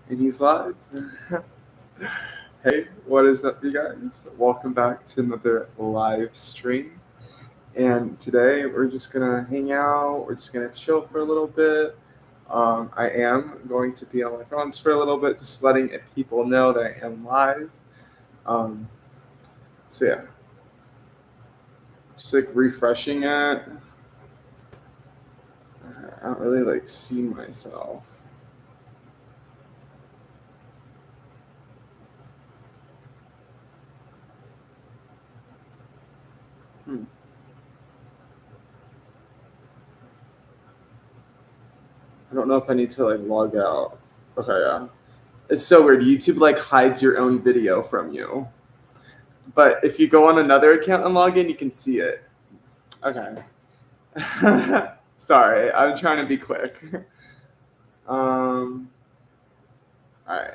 And he's live. Hey, what is up, you guys? Welcome back to another live stream. And today we're just gonna hang out. We're just gonna chill for a little bit. I am going to be on my phones for a little bit, just letting people know that I am live. Um, so yeah, just like refreshing it. I don't really like see myself. Hmm. I don't know if I need to like log out. Okay, yeah. It's so weird. YouTube like hides your own video from you. But if you go on another account and log in, you can see it. Okay. Sorry, I'm trying to be quick. All right.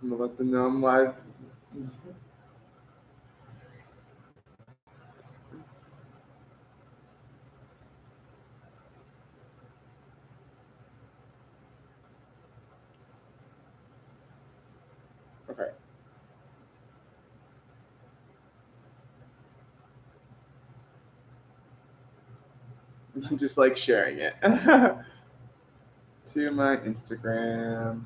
I'm gonna let them know I'm live. Okay. I'm just like sharing it to my Instagram.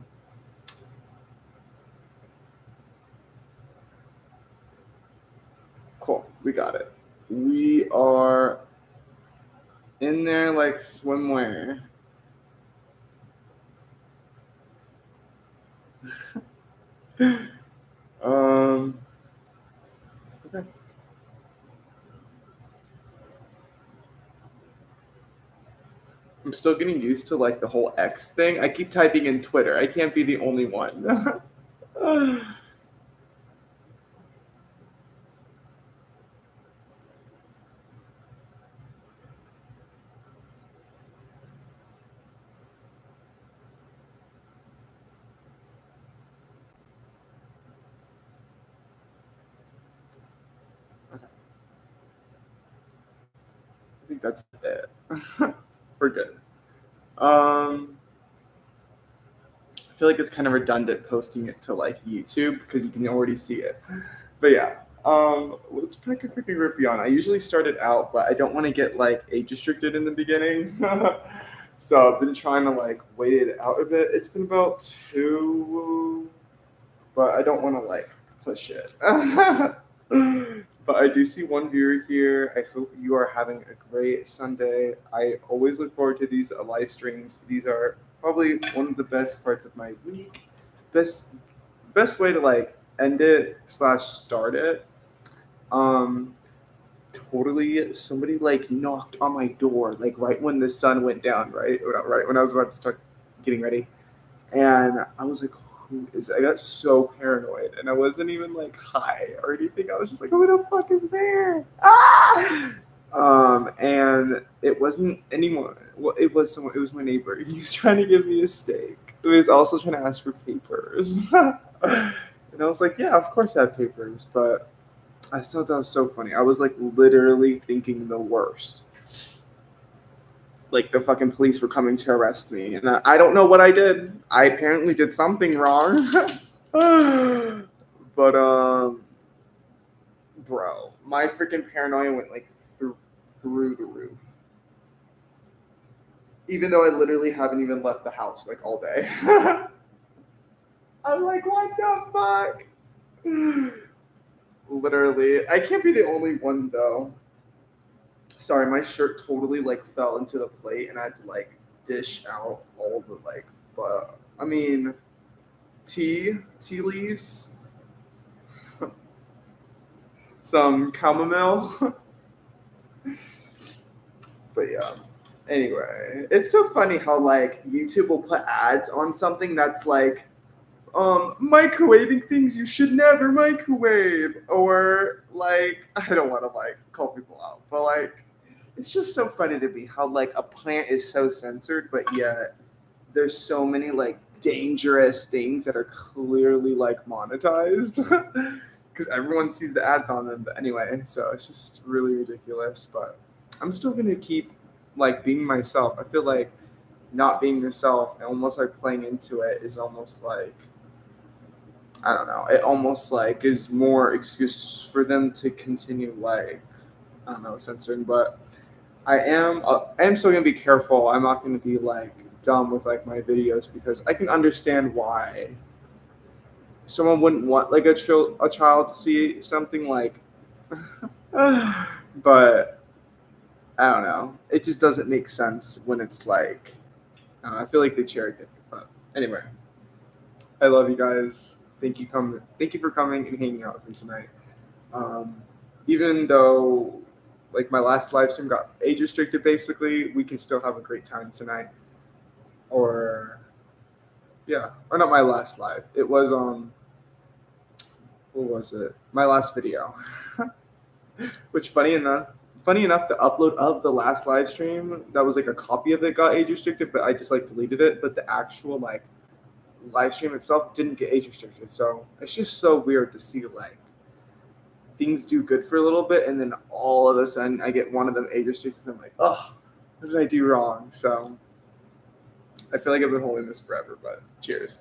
Cool. We got it. We are in there like swimwear. um. Okay. I'm still getting used to like the whole X thing. I keep typing in Twitter. I can't be the only one. Okay, I think that's it. We're good. I feel like it's kind of redundant posting it to like YouTube because you can already see it. But yeah, let's pick a freaking rippy on. I usually start it out, but I don't want to get like age restricted in the beginning. So I've been trying to like wait it out a bit. It's been about 2, but I don't want to like push it. But I do see one viewer here. I hope you are having a great Sunday. I always look forward to these live streams. These are probably one of the best parts of my week. Best best way to like end it slash start it. Um, totally. Somebody like knocked on my door like right when the sun went down. Right when I was about to start getting ready, and I was like, who is it? I got so paranoid, and I wasn't even like high or anything. I was just like, who the fuck is there? Ah! And it wasn't anyone. Well, it was someone. It was my neighbor. He was trying to give me a steak. He was also trying to ask for papers. And I was like, yeah, of course I have papers, but I still thought that was so funny. I was like literally thinking the worst. Like the fucking police were coming to arrest me, and I don't know what I did. I apparently did something wrong. But bro, my freaking paranoia went like through the roof. Even though I literally haven't even left the house like all day. I'm like, what the fuck? Literally, I can't be the only one though. Sorry, my shirt totally like fell into the plate, and I had to like dish out all the like. But I mean, tea leaves, some chamomile. But yeah. Anyway, it's so funny how like YouTube will put ads on something that's like microwaving things you should never microwave, or like I don't want to like call people out, but like it's just so funny to me how like a plant is so censored, but yet there's so many like dangerous things that are clearly like monetized because everyone sees the ads on them. But anyway, so it's just really ridiculous. But I'm still gonna keep like being myself. I feel like not being yourself and almost like playing into it is almost like, I don't know, it almost like is more excuse for them to continue like, I don't know, censoring. But I am still gonna be careful. I'm not gonna be like dumb with like my videos because I can understand why someone wouldn't want like a child to see something like, but I don't know. It just doesn't make sense when it's like, I don't know, I feel like they cherry pick. But anyway, I love you guys. Thank you for coming and hanging out with me tonight. Um, Even though like my last live stream got age restricted, basically, we can still have a great time tonight. Or yeah, or not my last live. It was what was it? My last video. Which funny enough, the upload of the last live stream that was like a copy of it got age restricted, but I just like deleted it. But the actual like live stream itself didn't get age restricted. So it's just so weird to see like things do good for a little bit and then all of a sudden I get one of them age restricted and I'm like, oh, what did I do wrong? So I feel like I've been holding this forever, but cheers.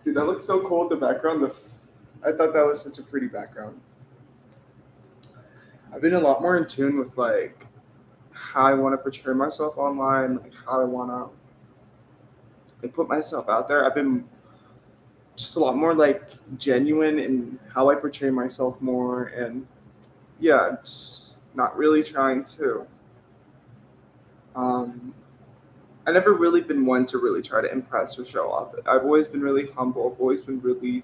Dude, that looks so cool with the background. I thought that was such a pretty background. I've been a lot more in tune with like how I want to portray myself online, like how I want to like put myself out there. I've been just a lot more like genuine in how I portray myself more, and yeah, just not really trying to. Um, I never really been one to really try to impress or show off. I've always been really humble. I've always been really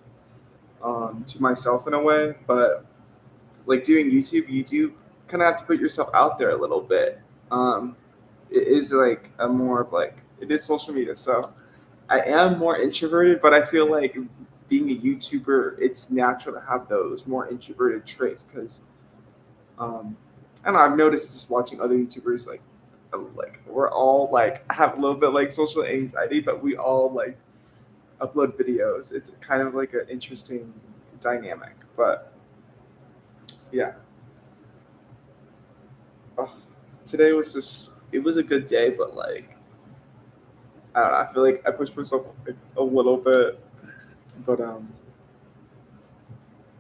to myself in a way, but like doing YouTube, you do kind of have to put yourself out there a little bit. Um, it is like a more of like it is social media, so I am more introverted, but I feel like being a YouTuber, it's natural to have those more introverted traits because I don't know. I've noticed just watching other YouTubers like we're all like have a little bit like social anxiety, but we all like upload videos. It's kind of like an interesting dynamic, but yeah. Oh, today was just it was a good day, but like I don't know. I feel like I pushed myself like, a little bit, but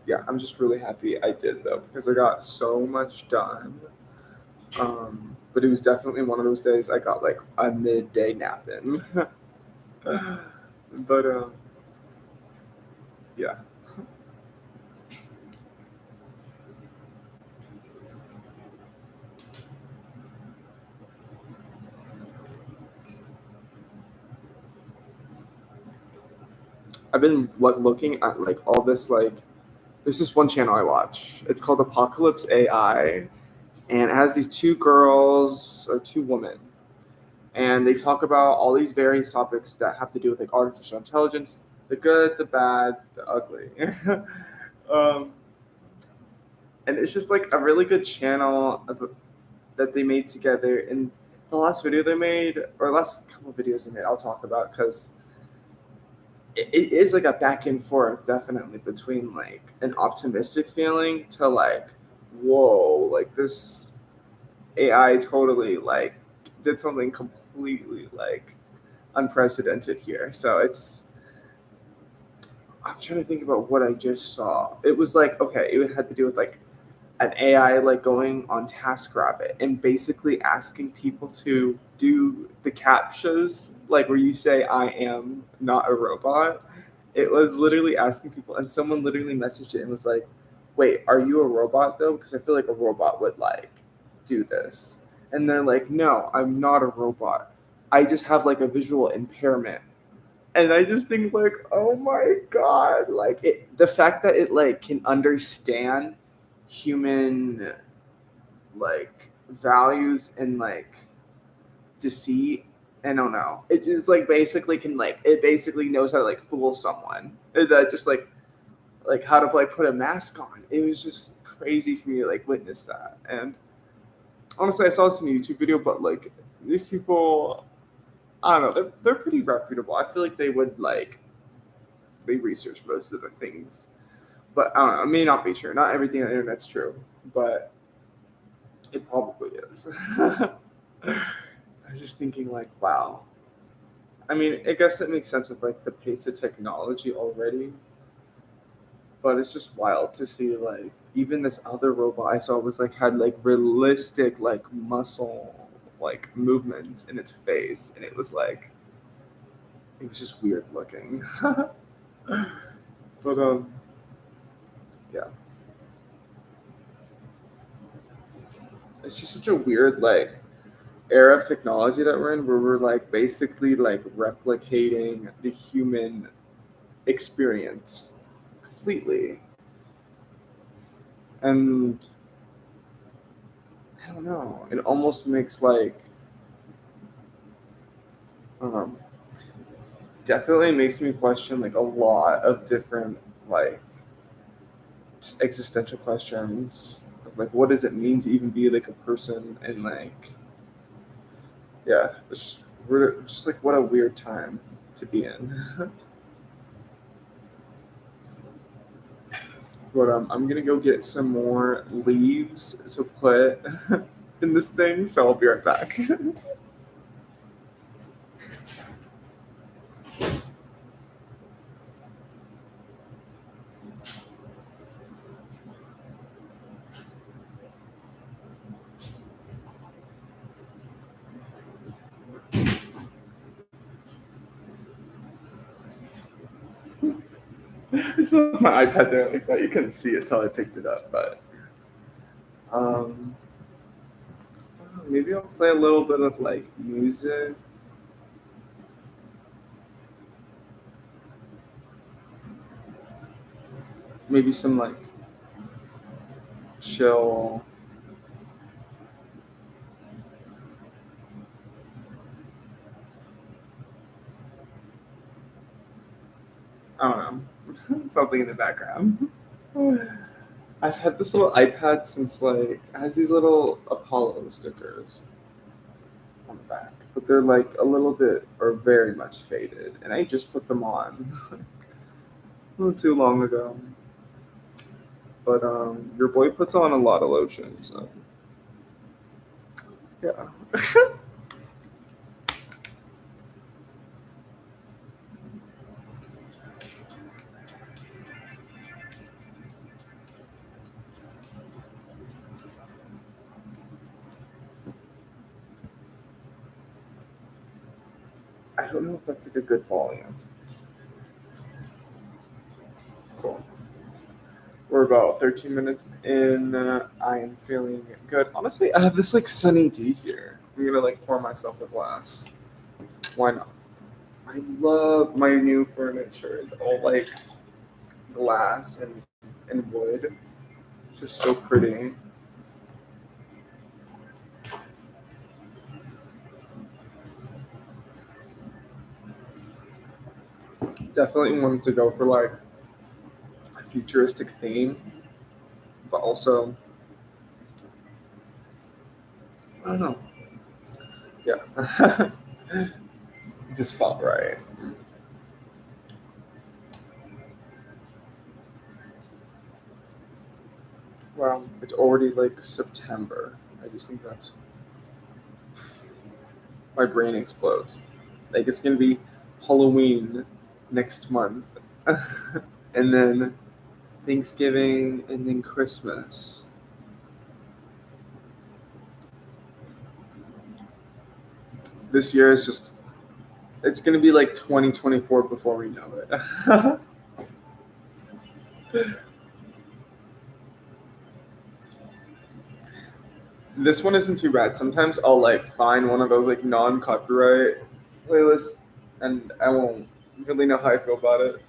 yeah, I'm just really happy I did though because I got so much done. But it was definitely one of those days I got like a midday nap in. But yeah, I've been looking at like all this like there's this one channel I watch. It's called Apocalypse AI, and it has these two girls or two women, and they talk about all these various topics that have to do with like artificial intelligence, the good, the bad, the ugly. um, and it's just like a really good channel that they made together. And the last video they made, or last couple of videos they made, I'll talk about because it is like a back and forth definitely between like an optimistic feeling to like, whoa, like this AI totally like did something completely like unprecedented here. So I'm trying to think about what I just saw. It was like, okay, it had to do with like an AI like going on TaskRabbit and basically asking people to do the captchas, like where you say I am not a robot. It was literally asking people, and someone literally messaged it and was like, "Wait, are you a robot though? Because I feel like a robot would like do this." And they're like, "No, I'm not a robot. I just have like a visual impairment." And I just think like, oh my god, like the fact that it like can understand human like values and like deceit. I don't know. It's like basically can like it basically knows how to like fool someone. That just like how to like put a mask on. It was just crazy for me to like witness that. And honestly, I saw this in a YouTube video, but like these people, I don't know. They're pretty reputable. I feel like they would like they research most of the things, but I don't know. It may not be true. Not everything on the internet's true, but it probably is. I was just thinking, like, wow. I mean, I guess it makes sense with like the pace of technology already, but it's just wild to see like even this other robot I saw was like had like realistic like muscle like movements in its face, and it was just weird looking. But yeah, it's just such a weird like era of technology that we're in, where we're like basically like replicating the human experience completely, and I don't know. It almost makes like um, definitely makes me question like a lot of different like just existential questions of like what does it mean to even be like a person, and like yeah, we're just like what a weird time to be in. But I'm gonna go get some more leaves to put in this thing, so I'll be right back. I still have my iPad there like that. You couldn't see it till I picked it up, but um, maybe I'll play a little bit of like music. Maybe some like chill. I don't know, something in the background. I've had this little iPad since like it has these little Apollo stickers on the back, but they're like a little bit or very much faded, and I just put them on not too long ago. But your boy puts on a lot of lotion, so yeah. I don't know if that's like a good volume. Cool. We're about 13 minutes in. I am feeling good. Honestly, I have this like Sunny D here. I'm gonna like pour myself a glass. Why not? I love my new furniture. It's all like glass and wood. It's just so pretty. Definitely wanted to go for like a futuristic theme, but also I don't know. Yeah, it just felt right. Well, it's already like September. I just think that's my brain explodes. Like it's gonna be Halloween next month, and then Thanksgiving, and then Christmas. This year is just it's gonna be like 2024 before we know it. This one isn't too bad. Sometimes I'll like find one of those like non-copyright playlists, and I won't really know how I feel about it.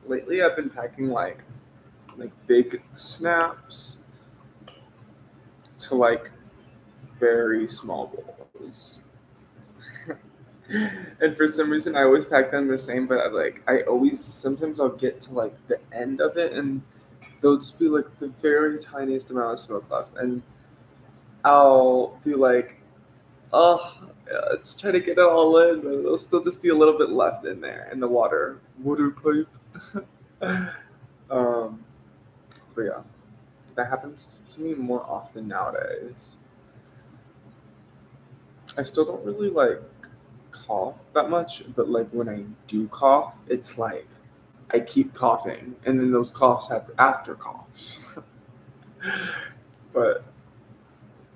Lately, I've been packing like big snaps to like very small bowls. And for some reason, I always pack them the same, but I always sometimes I'll get to like the end of it, and there'll just be like the very tiniest amount of smoke left, and I'll be like, oh, yeah, just try to get it all in, but there'll still just be a little bit left in there in the water pipe. um, but yeah, that happens to me more often nowadays. I still don't really like cough that much, but like when I do cough, it's like I keep coughing, and then those coughs have after coughs. But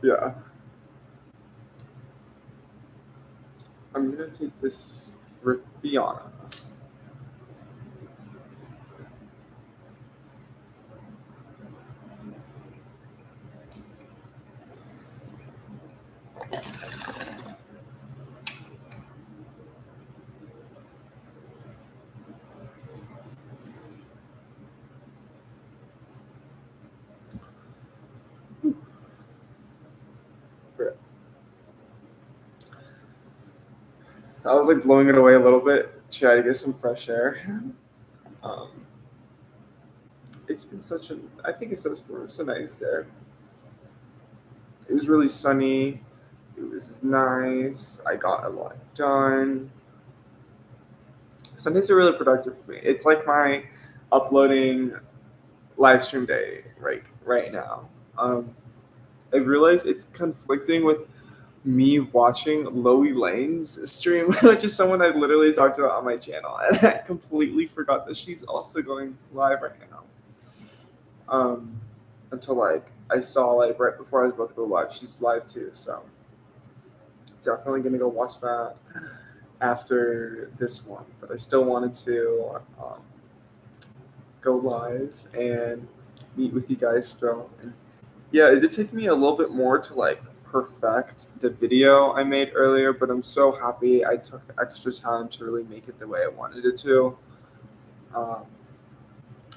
yeah, I'm gonna take this Ripiana. I was like blowing it away a little bit, try to get some fresh air. Um, it's been such a, I think it's such a nice day. It was really sunny. It was nice. I got a lot done. Sundays are really productive for me. It's like my uploading live stream day right now. I realized it's conflicting with me watching Loey Lane's stream, which is someone I literally talked about on my channel, and I completely forgot that she's also going live right now. Until like I saw like right before I was about to go live, she's live too. So definitely gonna go watch that after this one. But I still wanted to go live and meet with you guys still. And yeah, it did take me a little bit more to like perfect the video I made earlier, but I'm so happy I took the extra time to really make it the way I wanted it to. Um,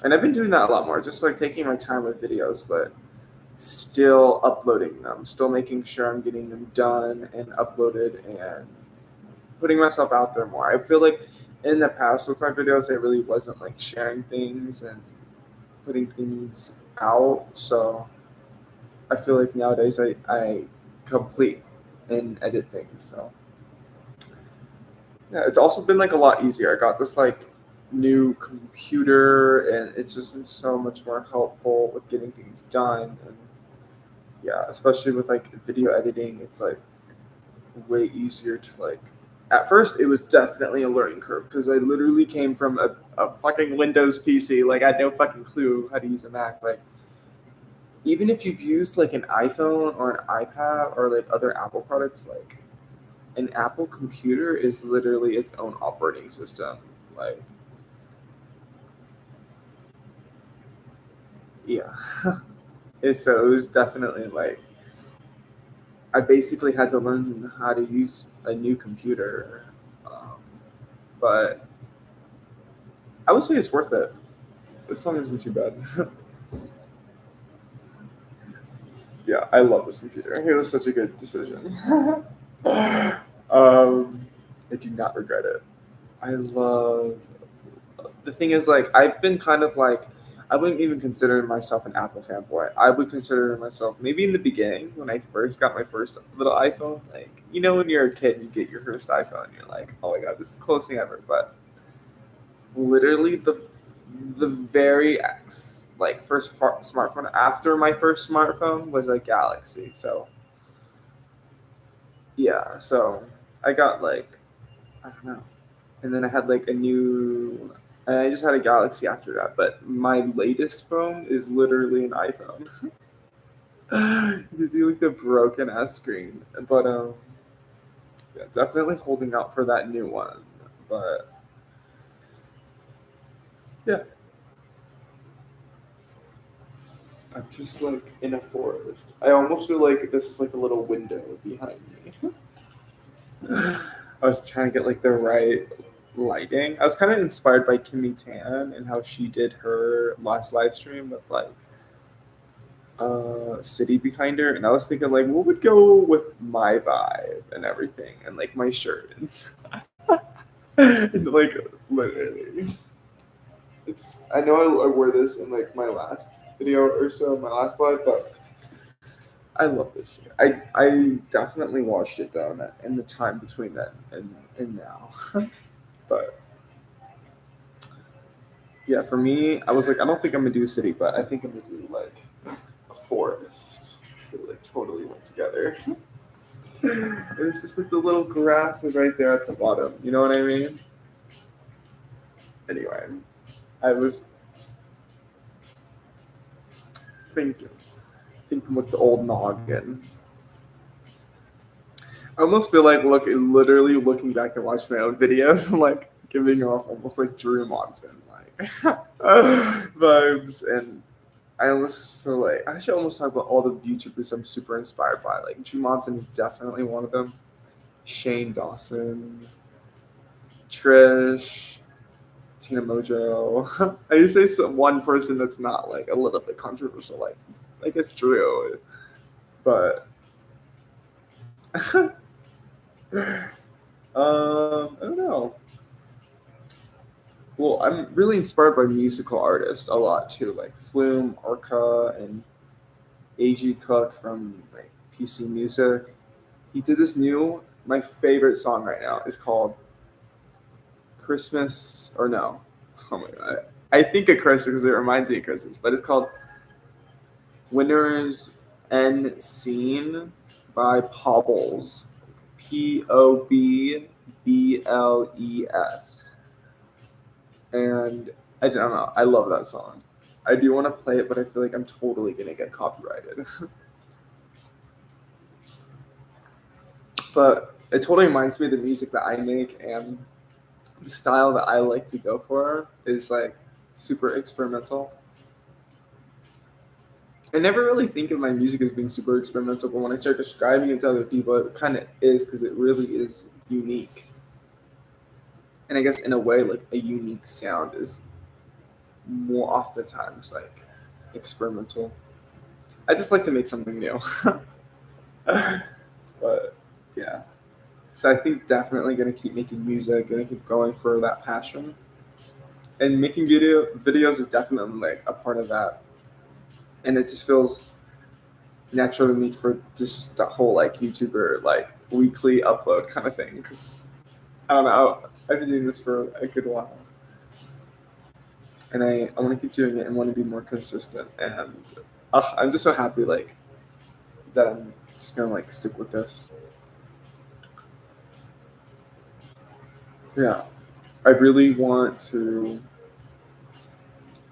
and I've been doing that a lot more, just like taking my time with videos, but still uploading them, still making sure I'm getting them done and uploaded and putting myself out there more. I feel like in the past with my videos, I really wasn't like sharing things and putting things out. So I feel like nowadays I complete and edit things. So yeah, it's also been like a lot easier. I got this like new computer, and it's just been so much more helpful with getting things done. And yeah, especially with like video editing, it's like way easier to like. At first, it was definitely a learning curve because I literally came from a fucking Windows PC. Like I had no fucking clue how to use a Mac. Like even if you've used like an iPhone or an iPad or like other Apple products, like an Apple computer is literally its own operating system. Like, yeah. And so it was definitely like I basically had to learn how to use a new computer, but I would say it's worth it. This song isn't too bad. Yeah, I love this computer. It was such a good decision. I do not regret it. I love. The thing is, like, I've been kind of like, I wouldn't even consider myself an Apple fanboy. I would consider myself maybe in the beginning when I first got my first little iPhone. Like, you know, when you're a kid, you get your first iPhone, and you're like, oh my god, this is the coolest thing ever. But literally, the very like first smartphone after my first smartphone was a Galaxy. So yeah, so I got like I don't know, and then I had like a new. And I just had a Galaxy after that, but my latest phone is literally an iPhone. You can see like the broken ass screen, but yeah, definitely holding out for that new one. But yeah, I'm just like in a forest. I almost feel like this is like a little window behind me. I was trying to get like the right lighting. I was kind of inspired by Kimmy Tan and how she did her last live stream with like city behind her, and I was thinking like, what would go with my vibe and everything, and like my shirt and and, like literally, it's. I know I wore this in like my last video or so, my last live, but I love this shit. I definitely watched it though in the time between then and now, but yeah, for me, I was like, I don't think I'm gonna do a city, but I think I'm gonna do like a forest. So it, like totally went together. It's just like the little grass is right there at the bottom. You know what I mean? Anyway, I was thinking, thinking with the old noggin. I almost feel like literally looking back and watching my own videos, I'm like giving off almost like Drew Monson like vibes, and I almost feel like I should almost talk about all the YouTubers I'm super inspired by. Like Drew Monson is definitely one of them. Shane Dawson, Trish, Tina Mojo. I used to say one person that's not like a little bit controversial, like I guess Drew, but I don't know. Well, I'm really inspired by musical artists a lot too, like Flume, Orca, and A.G. Cook from like PC Music. He did this new. My favorite song right now is called Christmas, or no? Oh my god! I think of Christmas because it reminds me of Christmas, but it's called Winners and Scene by Pobbles. Pobbles. And I don't know. I love that song. I do want to play it, but I feel like I'm totally gonna get copyrighted. But it totally reminds me of the music that I make, and the style that I like to go for is like super experimental. I never really think of my music as being super experimental, but when I start describing it to other people, it kind of is because it really is unique. And I guess in a way, like a unique sound is more oftentimes like experimental. I just like to make something new. But yeah. So I think definitely gonna keep making music, gonna keep going for that passion. And making videos is definitely like a part of that. And it just feels natural to me for just the whole like YouTuber like weekly upload kind of thing. Cause I don't know, I've been doing this for a good while. And I want to keep doing it and want to be more consistent. And I'm just so happy like that I'm just gonna like stick with this. Yeah, I really want to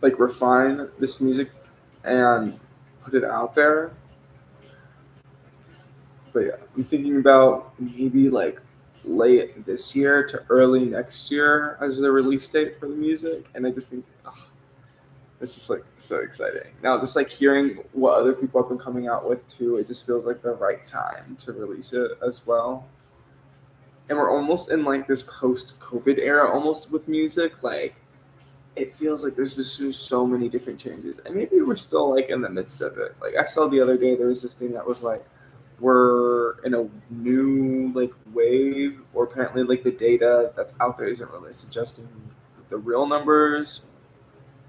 like refine this music and put it out there. But yeah, I'm thinking about maybe like late this year to early next year as the release date for the music. And I just think, it's just like so exciting. Now, just like hearing what other people have been coming out with too, it just feels like the right time to release it as well. And we're almost in like this post-COVID era almost with music. Like it feels like there's just so many different changes, and maybe we're still like in the midst of it. Like I saw the other day, there was this thing that was like, we're in a new like wave, or apparently like the data that's out there isn't really suggesting the real numbers,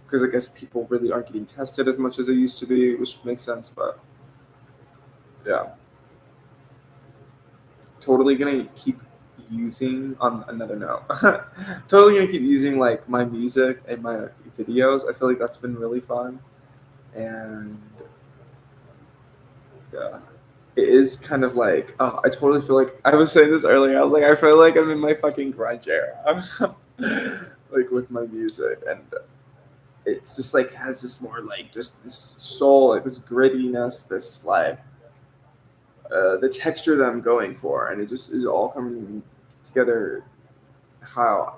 because I guess people really aren't getting tested as much as they used to be, which makes sense. But yeah, totally gonna keep using on another note. Totally gonna keep using like my music and my videos. I feel like that's been really fun, and yeah, it is kind of like, oh, I totally feel like I was saying this earlier. I was like, I feel like I'm in my fucking grunge era, like with my music, and it's just like has this more like just this soul, like this grittiness, this like the texture that I'm going for, and it just is all coming together how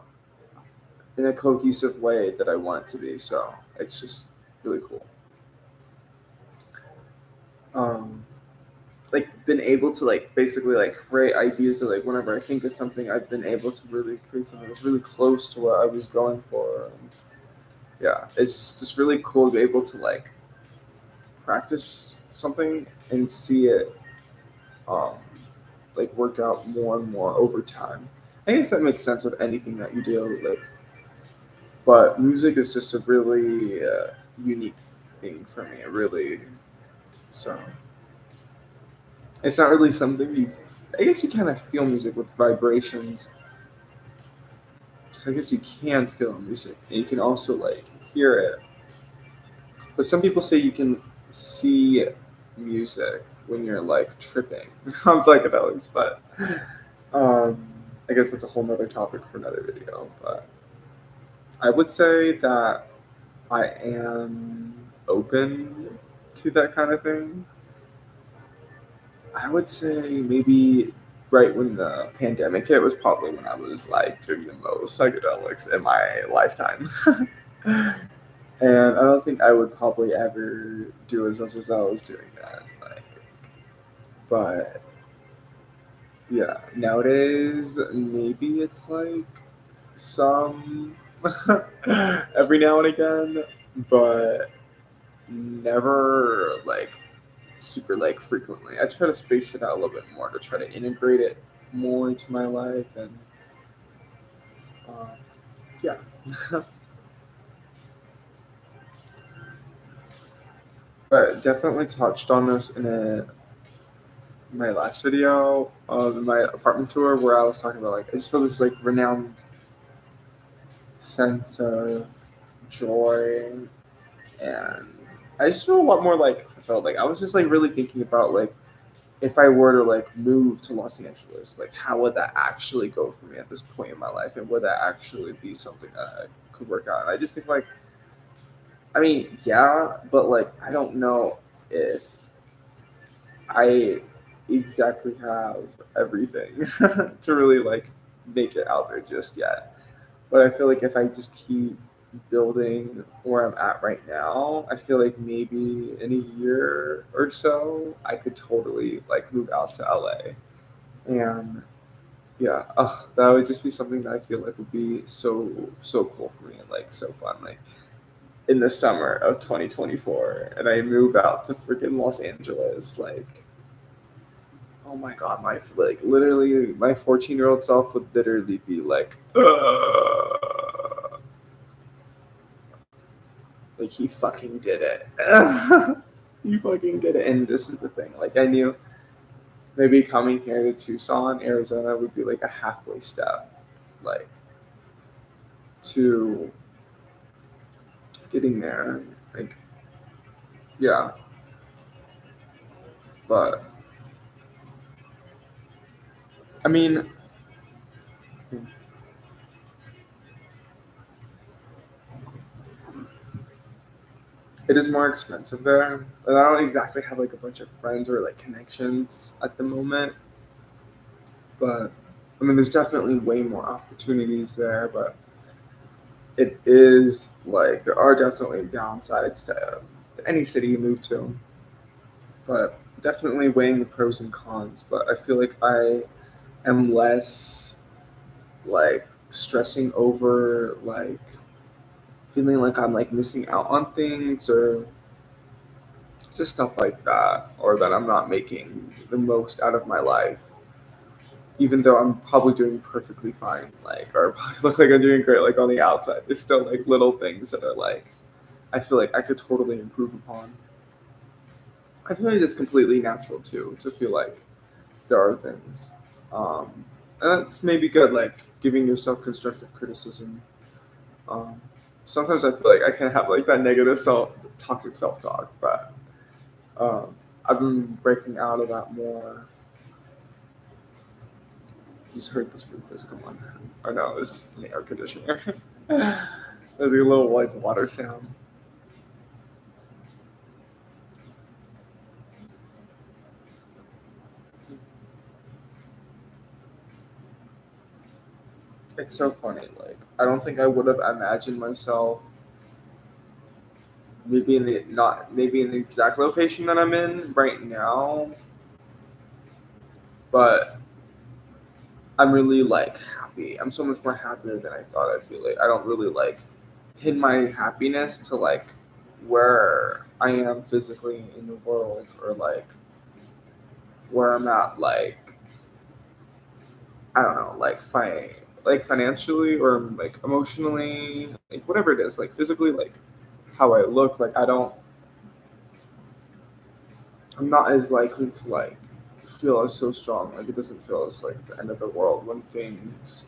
in a cohesive way that I want it to be. So it's just really cool. Um, like been able to like basically like create ideas that like whenever I think of something, I've been able to really create something that's really close to what I was going for. And yeah, it's just really cool to be able to like practice something and see it um, like work out more and more over time. I guess that makes sense with anything that you do. Like, but music is just a really unique thing for me. It really so it's not really something you. I guess you kind of feel music with vibrations. So I guess you can feel music, and you can also like hear it. But some people say you can see music when you're like tripping on psychedelics, but um, I guess that's a whole nother topic for another video. But I would say that I am open to that kind of thing. I would say maybe right when the pandemic hit was probably when I was like doing the most psychedelics in my lifetime. And I don't think I would probably ever do as much as I was doing that. Like, but yeah, nowadays maybe it's like some every now and again, but never like super like frequently. I try to space it out a little bit more to try to integrate it more into my life and uh, yeah. But definitely touched on this in my last video of my apartment tour where I was talking about like I just feel this like renowned sense of joy and I just feel a lot more like fulfilled. Like I was just like really thinking about like if I were to like move to Los Angeles, like how would that actually go for me at this point in my life, and would that actually be something that I could work out? And I just think like, I mean, yeah, but like I don't know if I exactly have everything to really like make it out there just yet. But I feel like if I just keep building where I'm at right now, I feel like maybe in a year or so I could totally like move out to LA. And yeah, that would just be something that I feel like would be so cool for me and like so fun. Like in the summer of 2024, and I move out to freaking Los Angeles. Like, oh my god, my like literally my 14-year-old self would literally be like, like he fucking did it. He fucking did it. And this is the thing. Like I knew maybe coming here to Tucson, Arizona would be like a halfway step, like to getting there. Like yeah, but I mean, it is more expensive there, and I don't exactly have like a bunch of friends or like connections at the moment. But I mean, there's definitely way more opportunities there, but it is like there are definitely downsides to any city you move to. But definitely weighing the pros and cons. But I feel like I am less like stressing over like feeling like I'm like missing out on things or just stuff like that, or that I'm not making the most out of my life, even though I'm probably doing perfectly fine, like, or probably look like I'm doing great, like on the outside. There's still like little things that are like, I feel like I could totally improve upon. I feel like that's completely natural too, to feel like there are things. And that's maybe good, like giving yourself constructive criticism. Um, Sometimes I feel like I can have like that negative toxic self talk, but I've been breaking out of that more. Just heard the sprinklers come on. Or no, it's an air conditioner. There's a little like water sound. It's so funny. Like I don't think I would have imagined myself maybe in the not maybe in the exact location that I'm in right now, but I'm really like happy. I'm so much more happier than I thought I'd be. Like I don't really like pin my happiness to like where I am physically in the world, or like where I'm at, like I don't know, like financially or like emotionally, like whatever it is, like physically, like how I look, like I'm not as likely to like feel as so strong. Like it doesn't feel as like the end of the world when things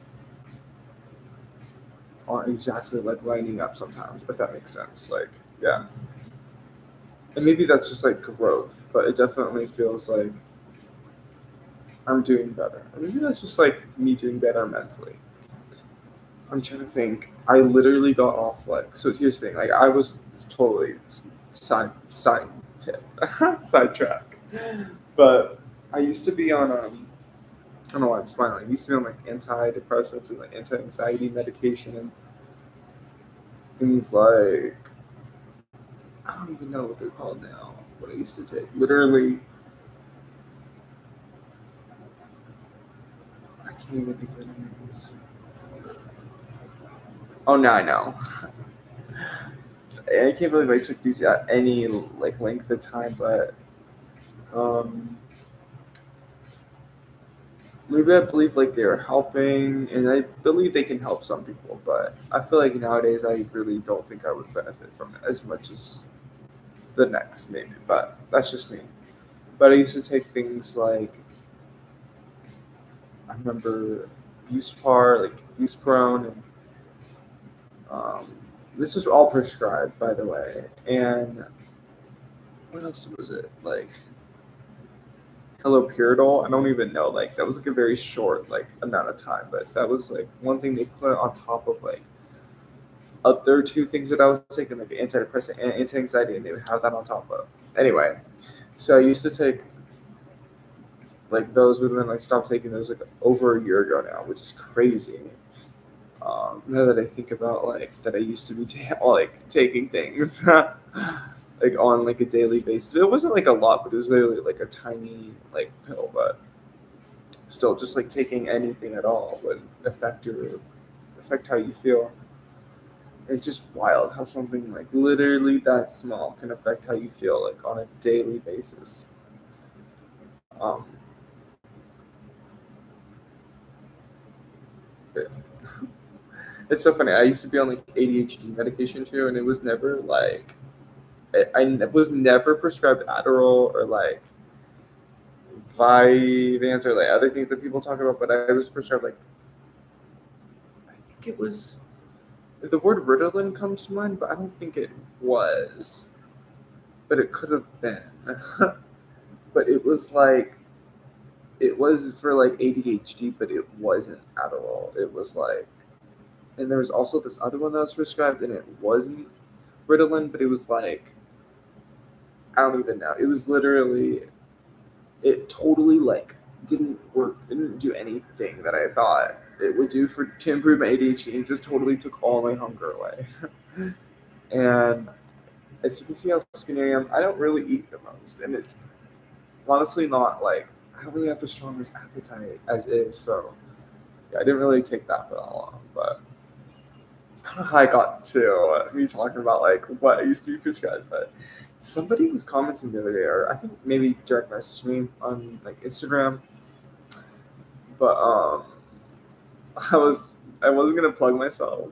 aren't exactly like lining up sometimes, if that makes sense. Like yeah. And maybe that's just like growth, but it definitely feels like I'm doing better. Or maybe that's just like me doing better mentally. I'm trying to think. I literally got off like so. Here's the thing. Like I was totally side tip sidetrack, but I used to be on I don't know why I'm smiling. I used to be on like antidepressants and like anti-anxiety medication and things like I don't even know what they're called now. What I used to take. Literally, I can't even think of the names. Oh, now I know. I can't believe I took these at any like length of time, but um, maybe I believe like they're helping, and I believe they can help some people. But I feel like nowadays I really don't think I would benefit from it as much as the next, maybe. But that's just me. But I used to take things like I remember Buspar, like Buspirone, and um, this was all prescribed, by the way. And what else was it? Like haloperidol. I don't even know. Like that was like a very short like amount of time, but that was like one thing they put on top of like other two things that I was taking, like antidepressant and anti-anxiety, and they would have that on top of. Anyway, so I used to take like those, but then I stopped taking those like over a year ago now, which is crazy. Now that I think about like that, I used to be like taking things like on like a daily basis. It wasn't like a lot, but it was literally like a tiny like pill, but still, just like taking anything at all would affect how you feel. It's just wild how something like literally that small can affect how you feel like on a daily basis. Um, it- it's so funny. I used to be on like ADHD medication too, and it was never like was never prescribed Adderall or like Vyvanse or like other things that people talk about, but I was prescribed like I think it was the word Ritalin comes to mind, but I don't think it was. But it could have been. But it was like it was for like ADHD, but it wasn't Adderall. It was like, and there was also this other one that was prescribed, and it wasn't Ritalin, but it was like I don't even know. It was literally it totally like didn't work, didn't do anything that I thought it would do for to improve my ADHD. It just totally took all my hunger away. And as you can see how skinny I am, I don't really eat the most, and it's honestly not like I don't really have the strongest appetite as is. So yeah, I didn't really take that for that long. But I don't know how I got to me talking about like what I used to be prescribed, but somebody was commenting the other day, or I think maybe direct messaged me on like Instagram. But I wasn't gonna plug myself,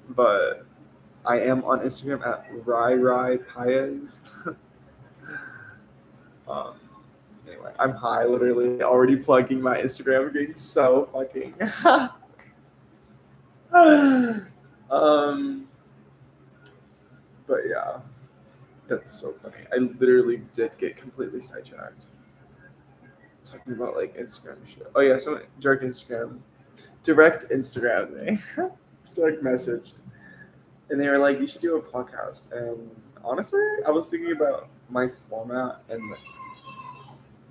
but I am on Instagram at Paez. um, anyway, I'm high, literally already plugging my Instagram, getting so fucking. um, but yeah, that's so funny. I literally did get completely sidetracked talking about like Instagram shit. Oh yeah, so direct Instagram me, direct messaged, and they were like, "You should do a podcast." And honestly, I was thinking about my format and like,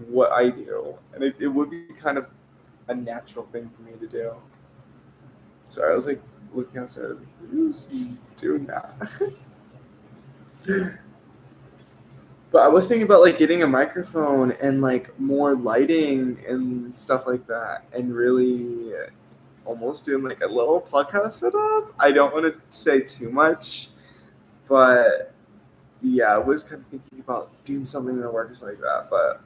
what I do, and it would be kind of a natural thing for me to do. So I was like looking outside, I was like, "Who's doing that?" But I was thinking about like getting a microphone and like more lighting and stuff like that, and really almost doing like a little podcast setup. I don't want to say too much, but yeah, I was kind of thinking about doing something in the works like that, but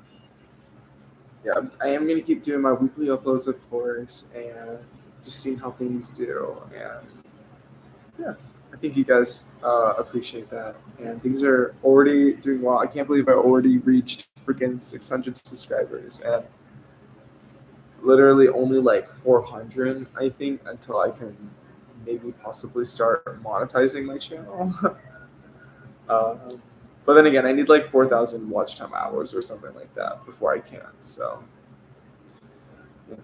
yeah, I am gonna keep doing my weekly uploads, of course, and just seeing how things do. And yeah, I think you guys appreciate that. And things are already doing well. I can't believe I already reached freaking 600 subscribers, and literally only like 400, I think, until I can maybe possibly start monetizing my channel. um, but then again, I need like 4,000 watch time hours or something like that before I can. So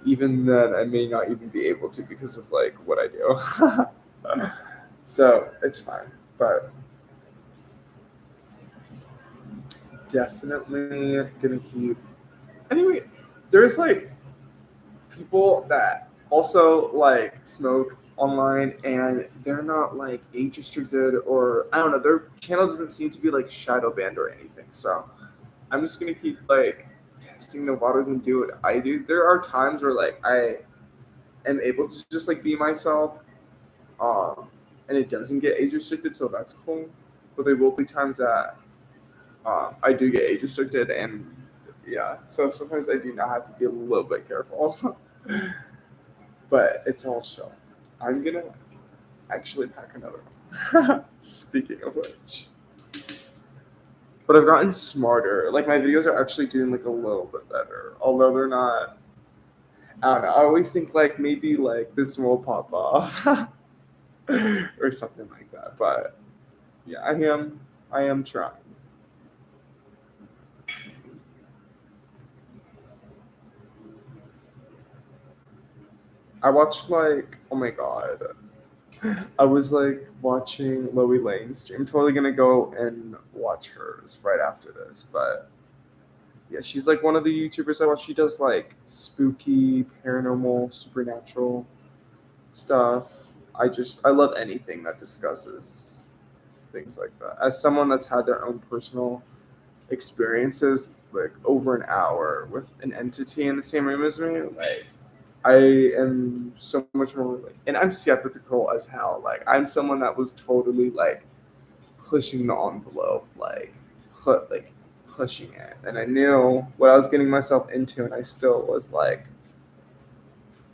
even then, I may not even be able to because of like what I do. So it's fine, but definitely gonna keep. Anyway, there's like people that also like smoke online and they're not like age restricted, or I don't know, their channel doesn't seem to be like shadow banned or anything. So I'm just gonna keep like testing the waters and do what I do. There are times where like I am able to just like be myself, um, and it doesn't get age restricted, so that's cool. But there will be times that I do get age restricted, and yeah, so sometimes I do not have to be a little bit careful. But it's all chill. I'm gonna actually pack another one. Speaking of which, but I've gotten smarter. Like my videos are actually doing like a little bit better, although they're not. I don't know. I always think like maybe like this will pop off or something like that. But yeah, I am trying. I watched like, oh my god, I was like watching Loey Lane's stream. I'm totally gonna go and watch hers right after this. But yeah, she's like one of the YouTubers I watch. She does like spooky, paranormal, supernatural stuff. I love anything that discusses things like that. As someone that's had their own personal experiences like over an hour with an entity in the same room as me, like I am so much more like, and I'm skeptical as hell. Like I'm someone that was totally like pushing the envelope, like pushing it, and I knew what I was getting myself into, and I still was like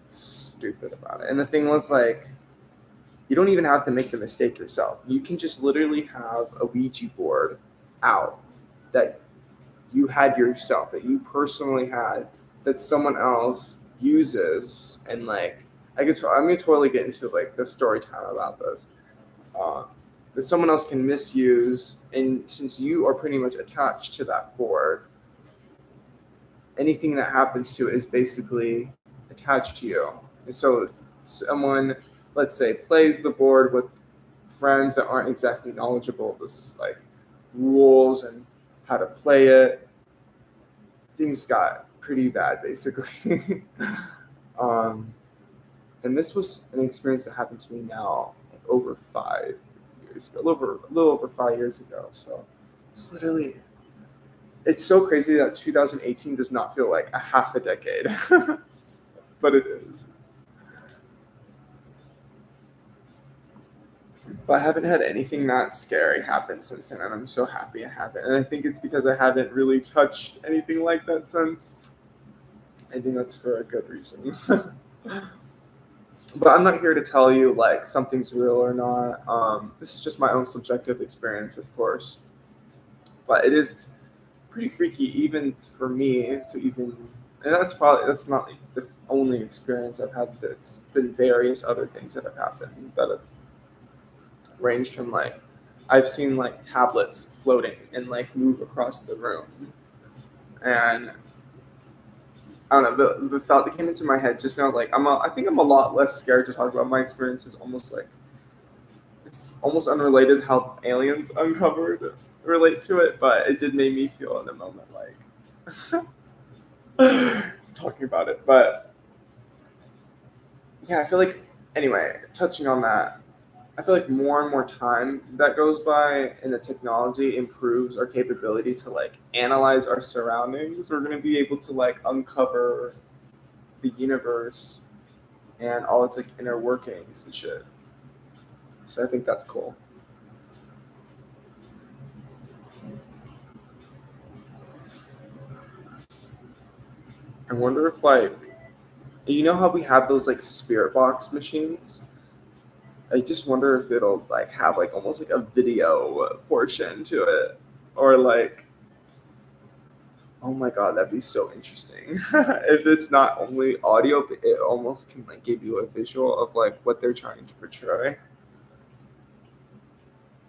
stupid about it. And the thing was like, you don't even have to make the mistake yourself. You can just literally have a Ouija board out that you had yourself, that you personally had, that someone else uses, and like I'm gonna totally get into like the story time about this. Uh, that someone else can misuse, and since you are pretty much attached to that board, anything that happens to it is basically attached to you. And so if someone, let's say, plays the board with friends that aren't exactly knowledgeable of this like rules and how to play it, things got pretty bad basically. um, and this was an experience that happened to me now like, over 5 years ago, a little over 5 years ago. So it's literally, it's so crazy that 2018 does not feel like a half a decade, but it is. But I haven't had anything that scary happen since then, and I'm so happy I haven't. And I think it's because I haven't really touched anything like that since. I think that's for a good reason. But I'm not here to tell you like something's real or not. This is just my own subjective experience, of course. But it is pretty freaky, even for me to even. And that's not the only experience I've had. That's been various other things that have happened that have ranged from like I've seen like tablets floating and like move across the room, and I don't know, the thought that came into my head just now, like I think I'm a lot less scared to talk about my experiences. Almost like it's almost unrelated how aliens uncovered relate to it, but it did make me feel in the moment like talking about it. But yeah, I feel like anyway, touching on that, I feel like more and more time that goes by and the technology improves our capability to like analyze our surroundings, we're going to be able to like uncover the universe and all its like inner workings and shit. So I think that's cool. I wonder if like, you know how we have those like spirit box machines? I just wonder if it'll like have like almost like a video portion to it, or like, oh my god, that'd be so interesting. If it's not only audio, but it almost can like give you a visual of like what they're trying to portray.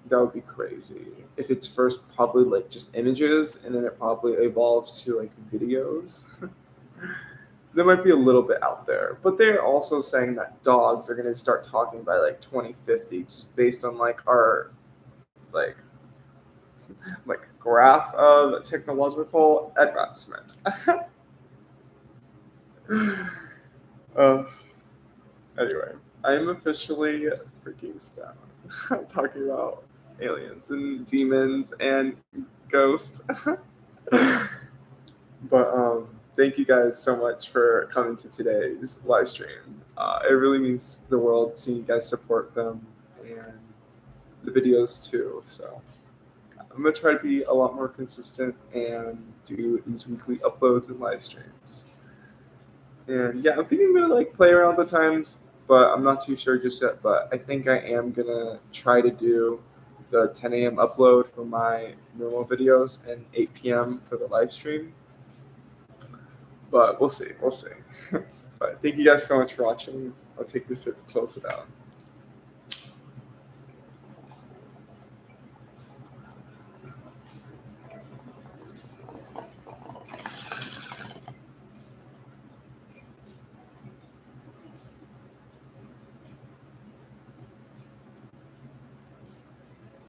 That would be crazy. If it's first probably like just images and then it probably evolves to like videos. That might be a little bit out there. But they're also saying that dogs are gonna start talking by like 2050 just based on like our like graph of technological advancement. uh, anyway, I am officially freaking stoned talking about aliens and demons and ghosts. But thank you guys so much for coming to today's live stream. It really means the world seeing you guys support them and the videos too. So I'm gonna try to be a lot more consistent and do these weekly uploads and live streams. And yeah, I'm thinking I'm gonna like play around the times, but I'm not too sure just yet. But I think I am gonna try to do the 10 a.m. upload for my normal videos and 8 p.m. for the live stream. But we'll see. We'll see. But thank you guys so much for watching. I'll take this hit to close it out.